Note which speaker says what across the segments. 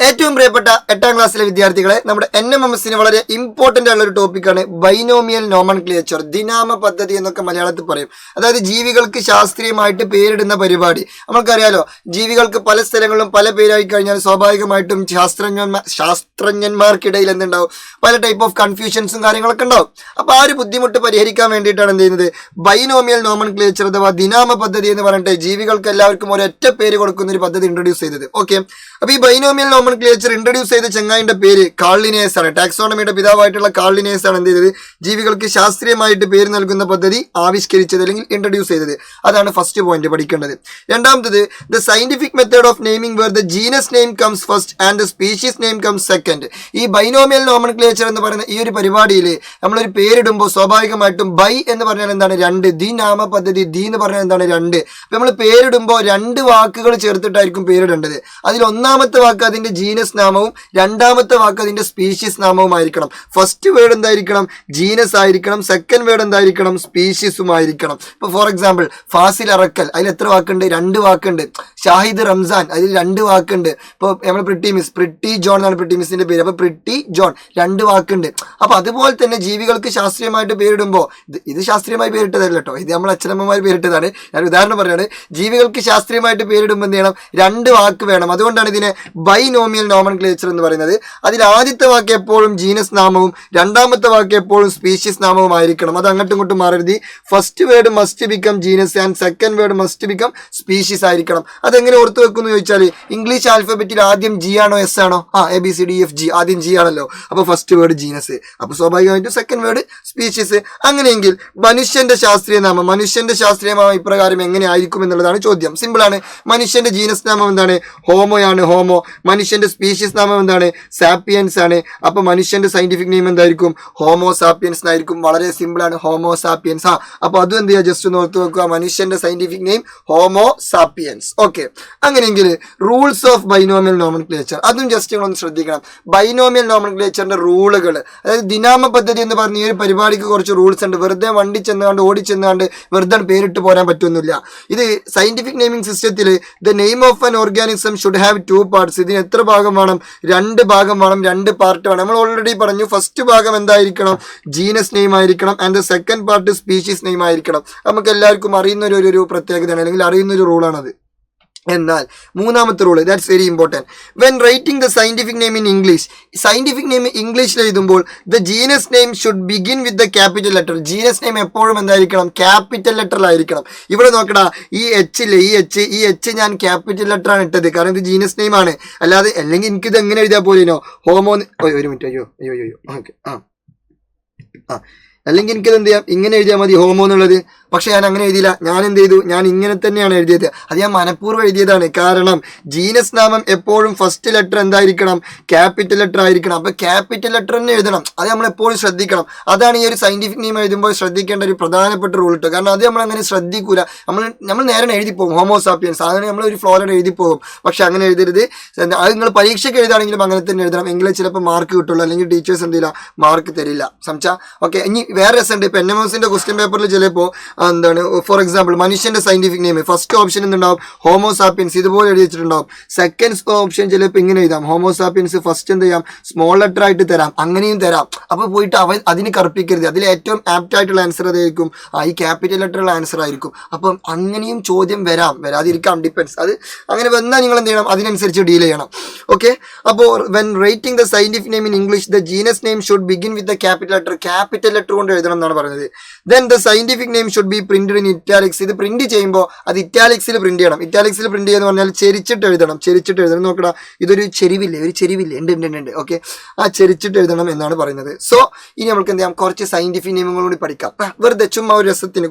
Speaker 1: ഏറ്റവും പ്രിയപ്പെട്ട 8ാം ക്ലാസ്സിലെ വിദ്യാർത്ഥികളെ, നമ്മുടെ NMMSന് വളരെ ഇമ്പോർട്ടന്റ് ആയിട്ടുള്ള ഒരു ടോപ്പിക്കാണ് ബൈനോമിയൽ നോമൻക്ലേച്ചർ, ദിനാമ പദ്ധതി എന്നൊക്കെ മലയാളത്തിൽ പറയും. അതായത് ജീവികൾക്ക് ശാസ്ത്രീയമായിട്ട് പേരിടുന്ന പരിപാടി. നമുക്കറിയാലോ, ജീവികൾക്ക് പല സ്ഥലങ്ങളിലും പല പേരായി കഴിഞ്ഞാൽ സ്വാഭാവികമായിട്ടും ശാസ്ത്രജ്ഞന്മാർക്കിടയിൽ എന്തുണ്ടാവും, പല ടൈപ്പ് ഓഫ് കൺഫ്യൂഷൻസും കാര്യങ്ങളൊക്കെ ഉണ്ടാവും. അപ്പൊ ആ ഒരു ബുദ്ധിമുട്ട് പരിഹരിക്കാൻ വേണ്ടിയിട്ടാണ് എന്ത് ചെയ്യുന്നത്, ബൈനോമിയൽ നോമൻക്ലേച്ചർ അഥവാ ദിനാമ പദ്ധതി എന്ന് പറഞ്ഞിട്ട് ജീവികൾക്ക് എല്ലാവർക്കും ഒരൊറ്റ പേര് കൊടുക്കുന്ന ഒരു പദ്ധതി ഇൻട്രൊഡ്യൂസ് ചെയ്തത്. ഓക്കെ, അപ്പൊ ഈ ബൈനോമിയൽ നോമൻക്ലേച്ചർ ഇൻട്രൊഡ്യൂസ് ചെയ്ത ചെങ്ങായിന്റെ പേര് കാൾ ലിനേയസ് ആണ്. ടാക്സോണമിയുടെ പിതാവായിട്ടുള്ള കാൾ ലിനേയസ് ആണ് എന്ത് ചെയ്തത്, ജീവികൾക്ക് ശാസ്ത്രീയമായിട്ട് പേര് നൽകുന്ന പദ്ധതി ആവിഷ്കരിച്ചത് അല്ലെങ്കിൽ ഇൻട്രൊഡ്യൂസ് ചെയ്തത്. അതാണ് ഫസ്റ്റ് പോയിന്റ് പഠിക്കേണ്ടത്. രണ്ടാമത്തത്, the scientific method of naming where the genus name comes first and the species name comes second. ഈ ബൈനോമിയൽ നോമൻക്ലേച്ചർ എന്ന് പറയുന്ന ഈ ഒരു പരിപാടിയിൽ നമ്മളൊരു പേരിടുമ്പോൾ സ്വാഭാവികമായിട്ടും ബൈ എന്ന് പറഞ്ഞാൽ എന്താണ്, രണ്ട്, ദി നാമ പദ്ധതി, ദി എന്ന് പറഞ്ഞാൽ എന്താണ്, രണ്ട്. അപ്പൊ നമ്മൾ പേരിടുമ്പോൾ രണ്ട് വാക്കുകൾ ചേർത്തിട്ടായിരിക്കും പേരിടേണ്ടത്. അതിൽ ഒന്നാമത്തെ വാക്ക് അതിന്റെ ജീനസ് നാമവും രണ്ടാമത്തെ വാക്ക് അതിന്റെ സ്പീഷീസ് നാമവും ആയിരിക്കണം. ഫസ്റ്റ് വേർഡ് എന്തായിരിക്കണം, ജീനസ് ആയിരിക്കണം. സെക്കൻഡ് വേർഡ് എന്തായിരിക്കണം, സ്പീഷീസും ആയിരിക്കണം. ഇപ്പൊ ഫോർ എക്സാമ്പിൾ, ഫാസിൽ അറക്കൽ, അതിൽ എത്ര വാക്കുണ്ട്, രണ്ട് വാക്കുണ്ട്. ഷാഹിദ് റംസാൻ, അതിൽ രണ്ട് വാക്കുണ്ട്. ഇപ്പോൾ നമ്മൾ പ്രിട്ടി ജോൺ എന്നാണ് പ്രിട്ടി മിസ്സിന്റെ പേര്. അപ്പൊ പ്രിട്ടി ജോൺ, രണ്ട് വാക്കുണ്ട്. അപ്പൊ അതുപോലെ തന്നെ ജീവികൾക്ക് ശാസ്ത്രീയമായിട്ട് പേരിടുമ്പോൾ, ഇത് ശാസ്ത്രീയമായി പേരിട്ടതല്ല കേട്ടോ, ഇത് നമ്മൾ അച്ഛനമ്മമാർ പേരിട്ടതാണ്. ഞാൻ ഉദാഹരണം പറയാണ്, ജീവികൾക്ക് ശാസ്ത്രീയമായിട്ട് പേരിടുമ്പോൾ എന്ത് ചെയ്യണം, രണ്ട് വാക്ക് വേണം. അതുകൊണ്ടാണ് ഇതിനെ ബൈനോമിയൽ നോമൻക്ലേച്ചർ എന്ന് പറയുന്നത്. അതിൽ ആദ്യത്തെ വാക്ക് എപ്പോഴും ജീനസ് നാമവും രണ്ടാമത്തെ വാക്ക് എപ്പോഴും സ്പീഷീസ് നാമവും ആയിരിക്കണം. അത് അങ്ങോട്ടും ഇങ്ങോട്ടും മാറരുത്. First word must become genus and second word must become species ആയിരിക്കണം. അതെങ്ങനെ ഓർത്ത് വെക്കുന്നു ചോദിച്ചാൽ, ഇംഗ്ലീഷ് ആൽഫബറ്റിൽ ആദ്യം ജി ആണോ എസ് ആണോ, ABCDEFG ആദ്യം ജി ആണല്ലോ. അപ്പൊ ഫസ്റ്റ് വേർഡ് ജീനസ്, അപ്പൊ സ്വാഭാവികമായിട്ടും സെക്കൻഡ് വേർഡ് സ്പീഷീസ്. അങ്ങനെയെങ്കിൽ മനുഷ്യന്റെ ശാസ്ത്രീയ നാമം ഇപ്രകാരം എങ്ങനെ ആയിരിക്കും എന്നുള്ളതാണ് ചോദ്യം. സിമ്പിൾ ആണ്. മനുഷ്യന്റെ ജീനസ് നാമം എന്താണ്, ഹോമോയാണ്, ഹോമോ. മനുഷ്യന്റെ സ്പീഷീസ് നാമം എന്താണ്, സാപ്പിയൻസ് ആണ്. അപ്പൊ മനുഷ്യന്റെ സയന്റിഫിക് നെയിം എന്തായിരിക്കും, ഹോമോ സാപ്പിയൻസ് എന്നായിരിക്കും. വളരെ സിമ്പിൾ ആണ്, ഹോമോ സാപ്പിയൻസ്. അപ്പൊ അതും എന്ത് ചെയ്യുക, ജസ്റ്റ് ഒന്ന് ഓർത്ത് വെക്കുക, മനുഷ്യന്റെ scientific name homo sapiens. Okay, അങ്ങനെയെങ്കിൽ റൂൾസ് ഓഫ് ബൈനോമിയൽ നോമൻക്ലേച്ചർ അതും ജസ്റ്റ് നിങ്ങളൊന്ന് ശ്രദ്ധിക്കണം. ബൈനോമിയൽ നോമൻക്ലേച്ചറിന്റെ റൂളുകൾ, അതായത് ദിനാമ പദ്ധതി എന്ന് പറഞ്ഞ ഈ ഒരു പരിപാടിക്ക് കുറച്ച് റൂൾസ് ഉണ്ട്. വെറുതെ വണ്ടി ചെന്നുകൊണ്ട് ഓടിച്ചെന്നുകൊണ്ട് വെറുതെ പേരിട്ട് പോരാൻ പറ്റുന്നില്ല. ഇത് സയന്റിഫിക് നെയിമിംഗ് സിസ്റ്റത്തിൽ the name of an organism should have 2 parts. ഇതിന് എത്ര ഭാഗം വേണം, 2 ഭാഗം വേണം, 2 പാർട്ട് വേണം. നമ്മൾ ഓൾറെഡി പറഞ്ഞു, ഫസ്റ്റ് ഭാഗം എന്തായിരിക്കണം, ജീനസ് നെയിം ആയിരിക്കണം and second part species name ആയിരിക്കണം. നമുക്ക് എല്ലാവർക്കും അറിയുന്ന ഒരു പ്രത്യേകതയാണ്, അല്ലെങ്കിൽ അറിയുന്ന ഒരു റൂളാണത്. എന്നാൽ മൂന്നാമത്തെ rule, that's very important. When writing the scientific name in English, scientific name ഇംഗ്ലീഷിൽ എഴുതുമ്പോൾ the genus name should begin with the capital letter. Genus name എപ്പോഴും എന്തായിരിക്കണം, ക്യാപിറ്റൽ ലെറ്ററിലായിരിക്കണം. ഇവിടെ നോക്കടാ, ഈ എച്ച് ഞാൻ ക്യാപിറ്റൽ ലെറ്ററാണ് ഇട്ടത്, കാരണം ഇത് ജീനസ് നെയിം ആണ്. അല്ലാതെ അല്ലെങ്കിൽ എനിക്കിത് എങ്ങനെ എഴുതിയാൽ പോലെയോ, ഹോമോ, ഒരു മിനിറ്റ്, അയ്യോ ഓക്കെ, അല്ലെങ്കിൽ എനിക്കത് എന്ത് ചെയ്യാം, ഇങ്ങനെ എഴുതിയാൽ മതി ഹോമോ എന്നുള്ളത്. പക്ഷെ ഞാൻ അങ്ങനെ എഴുതിയില്ല. ഞാൻ എന്ത് ചെയ്തു, ഞാൻ ഇങ്ങനെ തന്നെയാണ് എഴുതിയത്. അത് ഞാൻ മനഃപൂർവ്വം എഴുതിയതാണ്. കാരണം ജീനസ് നാമം എപ്പോഴും ഫസ്റ്റ് ലെറ്റർ എന്തായിരിക്കണം, ക്യാപിറ്റൽ ലെറ്റർ ആയിരിക്കണം. അപ്പൊ ക്യാപിറ്റൽ ലെറ്റർ തന്നെ എഴുതണം. അത് നമ്മൾ എപ്പോഴും ശ്രദ്ധിക്കണം. അതാണ് ഈ ഒരു സയന്റിഫിക് നെയിം എഴുതുമ്പോൾ ശ്രദ്ധിക്കേണ്ട ഒരു പ്രധാനപ്പെട്ട റൂൾ ഇട്ടോ. കാരണം അത് നമ്മൾ അങ്ങനെ ശ്രദ്ധിക്കൂല. നമ്മൾ നേരെ എഴുതിപ്പോകും, ഹോമോസാപ്പിയൻസ് അങ്ങനെ നമ്മളൊരു ഫ്ലോറിൽ എഴുതിപ്പോകും. പക്ഷെ അങ്ങനെ എഴുതരുത്. അത് നിങ്ങൾ പരീക്ഷയ്ക്ക് എഴുതാണെങ്കിലും അങ്ങനെ തന്നെ എഴുതണം. എങ്കിലും ചിലപ്പോൾ മാർക്ക് കിട്ടുള്ളൂ, അല്ലെങ്കിൽ ടീച്ചേഴ്സ് എന്തില്ല, മാർക്ക് തരില്ല. സംസാ ഓക്കെ. ഇനി വേറെ രസമുണ്ട്. ഇപ്പൊ NMMSന്റെ ക്വസ്റ്റ്യൻ പേപ്പറിൽ ചിലപ്പോൾ എന്താണ്, ഫോർ എക്സാമ്പിൾ മനുഷ്യന്റെ സയന്റിഫിക് നെയിം ഫസ്റ്റ് ഓപ്ഷൻ എന്തുണ്ടാവും, ഹോമോസാപ്പിയൻസ്, ഇതുപോലെ എഴുതി വെച്ചിട്ടുണ്ടാവും. സെക്കൻഡ് ഓപ്ഷൻ ചിലപ്പോൾ ഇങ്ങനെ എഴുതാം, ഹോമോസാപ്പിയൻസ്. ഫസ്റ്റ് എന്ത് ചെയ്യാം, സ്മോൾ ലെറ്റർ ആയിട്ട് തരാം, അങ്ങനെയും തരാം. അപ്പൊ പോയിട്ട് അതിന് കറുപ്പിക്കരുത്. അതിൽ ഏറ്റവും ആപ്റ്റ് ആയിട്ടുള്ള ആൻസർ അതായിരിക്കും, ഈ ക്യാപിറ്റൽ ലെറ്ററുള്ള ആൻസർ ആയിരിക്കും. അപ്പം അങ്ങനെയും ചോദ്യം വരാതിരിക്കാം, ഡിപ്പെൻസ്. അത് അങ്ങനെ വന്നാൽ നിങ്ങൾ എന്ത് ചെയ്യണം, അതിനനുസരിച്ച് ഡീൽ ചെയ്യണം. ഓക്കെ, അപ്പോൾ when writing the scientific name in English the genus name should begin with the capital letter. Capital letter കൊണ്ട് എഴുതണം എന്നാണ് പറയുന്നത്. Then the scientific name should be printed in italics. ഇത് പ്രിന്റ് ചെയ്യുമ്പോൾ അത് ഇറ്റാലിക്സിൽ പ്രിന്റ് ചെയ്യണം. ഇറ്റാലിക്സിൽ പ്രിന്റ് ചെയ്യുന്ന പറഞ്ഞാൽ ചെരിച്ചിട്ട് എഴുതണം. നോക്കടാ, ഇതൊരു ചെരിവില്ലേ, ഉണ്ട്. ഓക്കെ, ആ ചെരിച്ചിട്ട് എഴുതണം എന്നാണ് പറയുന്നത്. സോ ഇനി നമുക്ക് എന്ത് ചെയ്യാം, കുറച്ച് സയന്റിഫിക് നെയിമുകൾ കൂടി പഠിക്കാം. വെറുതെ ചുമ്മാ ഒരു രസത്തിന്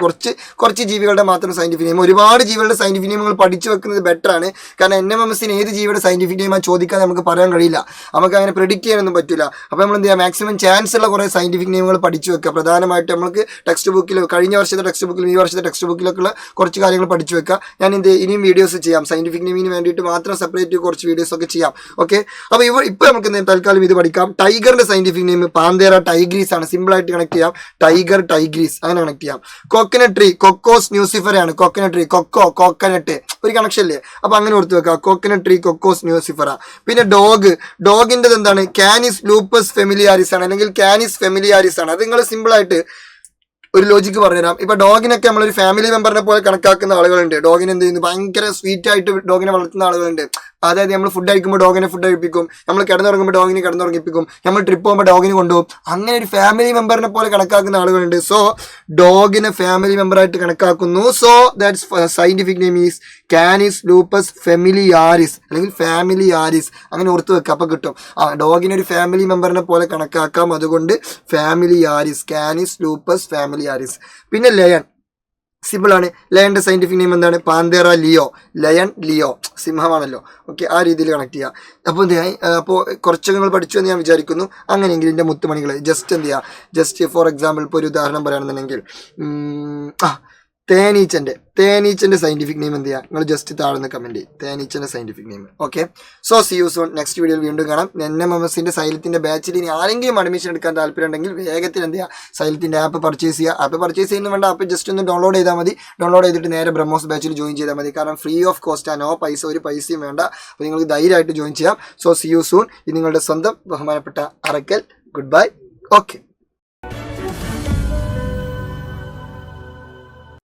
Speaker 1: കുറച്ച് ജീവികളുടെ മാത്രം സയന്റിഫിക് നെയിം. ഒരുപാട് ജീവികളുടെ സയന്റിഫിക് നെയിമുകൾ പഠിച്ചു വെക്കുന്നത് ബെറ്റർ ആണ്. കാരണം NMMSന് ഏത് ജീവിയുടെ സയന്റിഫിക് നെയിമാണ് ചോദിക്കാൻ നമുക്ക് പറയാൻ കഴിയില്ല, നമുക്ക് അങ്ങനെ പ്രെഡിക്റ്റ് ചെയ്യാനൊന്നും പറ്റില്ല. അപ്പോൾ നമ്മൾ എന്ത് ചെയ്യാം, മാക്സിമം ചാൻസ് ഉള്ള കുറേ സയന്റിഫിക് നെയിമുകൾ പഠിച്ചു വെക്കുക. പ്രധാനമായിട്ട് നമുക്ക് ടെക്സ്റ്റ് ബുക്കിൽ കഴിഞ്ഞ വർഷത്തെ ടെക്സ്റ്റ് ടെക്സ്റ്റ് ബുക്കിലും ഈ വർഷത്തെ ടെക്സ്റ്റ് ബുക്കിലൊക്കെയുള്ള കുറച്ച് കാര്യങ്ങൾ പഠിച്ചു വെക്കുക. ഞാൻ ഇനിയും വീഡിയോസ് ചെയ്യാം, സയന്റിഫിക് നെയിമിന് വേണ്ടിയിട്ട് മാത്രം സെപ്പറേറ്റ് കുറച്ച് വീഡിയോസ് ഒക്കെ ചെയ്യാം. ഓക്കെ, അപ്പോൾ ഇപ്പോൾ നമുക്ക് തൽക്കാലം ഇത് പഠിക്കാം. ടൈഗറിന്റെ സയന്റിഫിക് നെയിം പാന്തേറ ടൈഗ്രീസ് ആണ്. സിമ്പിൾ ആയിട്ട് കണക്ട് ചെയ്യാം, ടൈഗർ ടൈഗ്രീസ് അങ്ങനെ കണക്ട് ചെയ്യാം. കോക്കനട്ട് ട്രീ കൊക്കോസ് ന്യൂസിഫറ ആണ്. കോക്കനട്ട് ട്രീ കോക്കനട്ട് ഒരു കണക്ഷൻ ഇല്ലേ, അപ്പൊ അങ്ങനെ ഓർത്ത് വെക്കാം, കോക്കനട്ട് ട്രീ കൊക്കോസ് ന്യൂസിഫറ. പിന്നെ ഡോഗിന്റെ എന്താണ്, കാനിസ് ലൂപ്പസ് ഫെമിലിയാരിസ് ആണ്, അല്ലെങ്കിൽ കാനിസ് ഫെമിലിയാരിസ് ആണ്. അത് നിങ്ങൾ സിമ്പിൾ ആയിട്ട് ഒരു ലോജിക്ക് പറഞ്ഞുതരാം. ഇപ്പൊ ഡോഗിനൊക്കെ നമ്മളൊരു ഫാമിലി മെമ്പറിനെ പോലെ കണക്കാക്കുന്ന ആളുകളുണ്ട്. ഡോഗിനെ എന്ത് ചെയ്യുന്നു, ഭയങ്കര സ്വീറ്റ് ആയിട്ട് ഡോഗിനെ വളർത്തുന്ന ആളുകളുണ്ട്. അതായത് നമ്മൾ ഫുഡ് കഴിക്കുമ്പോൾ ഡോഗിനെ ഫുഡ് കഴിപ്പിക്കും, നമ്മൾ കിടന്നുറങ്ങുമ്പോൾ ഡോഗിനെ കിടന്നുറങ്ങിപ്പിക്കും, നമ്മൾ ട്രിപ്പ് പോകുമ്പോൾ ഡോഗിനെ കൊണ്ടുപോകും. അങ്ങനെ ഒരു ഫാമിലി മെമ്പറിനെ പോലെ കണക്കാക്കുന്ന ആളുകളുണ്ട്. സോ ഡോഗിനെ ഫാമിലി മെമ്പറായിട്ട് കണക്കാക്കുന്നു. So that's scientific name is Cannes lupus familiaris, അല്ലെങ്കിൽ ഫാമിലിയാരിസ്. അങ്ങനെ ഓർത്ത് വെക്കുക, അപ്പൊ കിട്ടും. ഡോഗിനെ ഒരു ഫാമിലി മെമ്പറിനെ പോലെ കണക്കാക്കാം, അതുകൊണ്ട് ഫാമിലിയാരിസ്, കാനിസ് ലൂപ്പസ് ഫാമിലിയാരിസ്. പിന്നെ ലയൺ, സിമ്പിൾ ആണ്. ലയന്റെ സയന്റിഫിക് നെയിം എന്താണ്, പാന്തേറ ലിയോ. ലയൺ ലിയോ, സിംഹമാണല്ലോ. ഓക്കെ, ആ രീതിയിൽ കണക്ട് ചെയ്യുക. അപ്പോൾ കുറച്ചൊക്കെ നിങ്ങൾ പഠിച്ചു എന്ന് ഞാൻ വിചാരിക്കുന്നു. അങ്ങനെയെങ്കിൽ എൻ്റെ മുത്തുമണികൾ ജസ്റ്റ് എന്ത് ചെയ്യുക, ജസ്റ്റ് ഫോർ എക്സാമ്പിൾ ഇപ്പോൾ ഒരു ഉദാഹരണം പറയുകയാണെന്നുണ്ടെങ്കിൽ തേനീച്ചന്റെ സയന്റിഫിക് നെയിം എന്ത് ചെയ്യുക, നിങ്ങൾ ജസ്റ്റ് താഴ്ന്ന് കമന്റ് ചെയ്യും, തേനീച്ചന്റെ scientific name. Okay, so see you soon. Next വീഡിയോയിൽ വീണ്ടും കാണാം. NMMSന്റെ സൈലത്തിന്റെ ബാച്ചിൽ ഇനി ആരെങ്കിലും അഡ്മിഷൻ എടുക്കാൻ താല്പര്യം ഉണ്ടെങ്കിൽ വേഗത്തിൽ എന്ത് ചെയ്യുക, സൈലത്തിന്റെ ആപ്പ് പർച്ചേസ് ചെയ്യുക. ആപ്പ് പർച്ചേസ് ചെയ്യുന്ന വേണ്ട, ആപ്പ് ജസ്റ്റ് ഒന്ന് ഡൗൺലോഡ് ചെയ്താൽ മതി. ഡൗൺലോഡ് ചെയ്തിട്ട് നേരെ ബ്രഹ്മോസ് ബാച്ചിൽ ജോയിൻ ചെയ്താൽ മതി. കാരണം ഫ്രീ ഓഫ് കോസ്റ്റ് ആണ്, ഒരു പൈസയും വേണ്ട. അപ്പോൾ നിങ്ങൾക്ക് ധൈര്യമായിട്ട് ജോയിൻ ചെയ്യാം. So see you soon. ഇത് നിങ്ങളുടെ സ്വന്തം ബഹുമാനപ്പെട്ട അറക്കൽ. Good bye. ഓക്കെ.